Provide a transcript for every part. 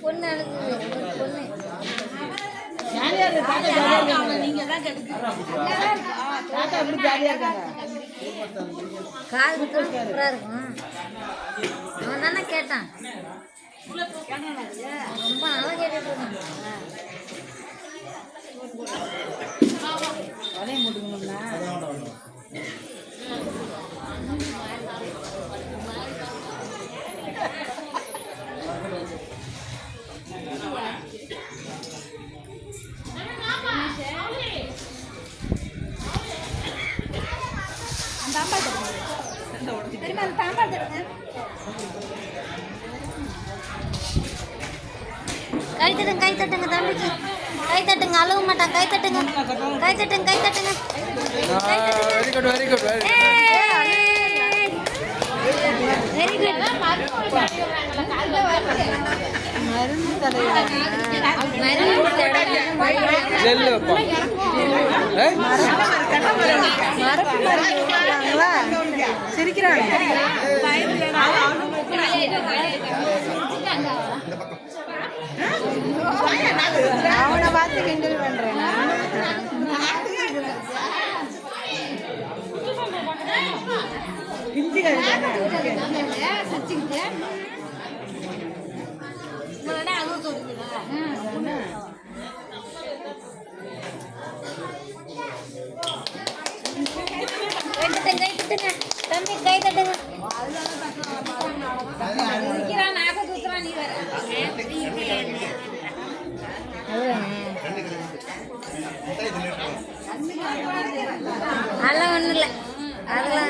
பொண்ணு அழுகுது ஒரு பொண்ணு. காது குத்து சூப்பரா இருக்கும். அவன் தானே கேட்டான், ரொம்ப நாளா கேட்டுட்டு இருக்கான். கை தட்டுங்க, கை தட்டுங்க தம்பிக்கு, கை தட்டுங்க, அழுவ மாட்டான். கை தட்டுங்க, கை தட்டுங்க, கை தட்டுங்க. Very good, very good, very good. சிரிக்கிறாங்க. அவனை பார்த்து கிண்டல் பண்றேன். கை தட்டுங்க தம்பி, கை தட்டுங்க. அதெல்லாம் ஒன்றும் இல்லை, அதெல்லாம்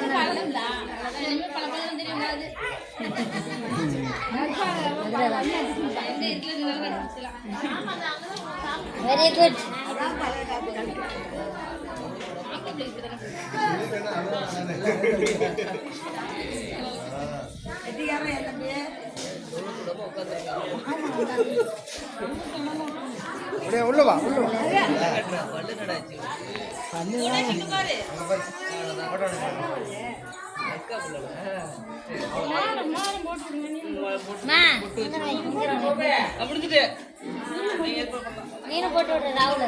வெரி குட். உள்ளவா நீனும் போட்டு விடுற ராகுல.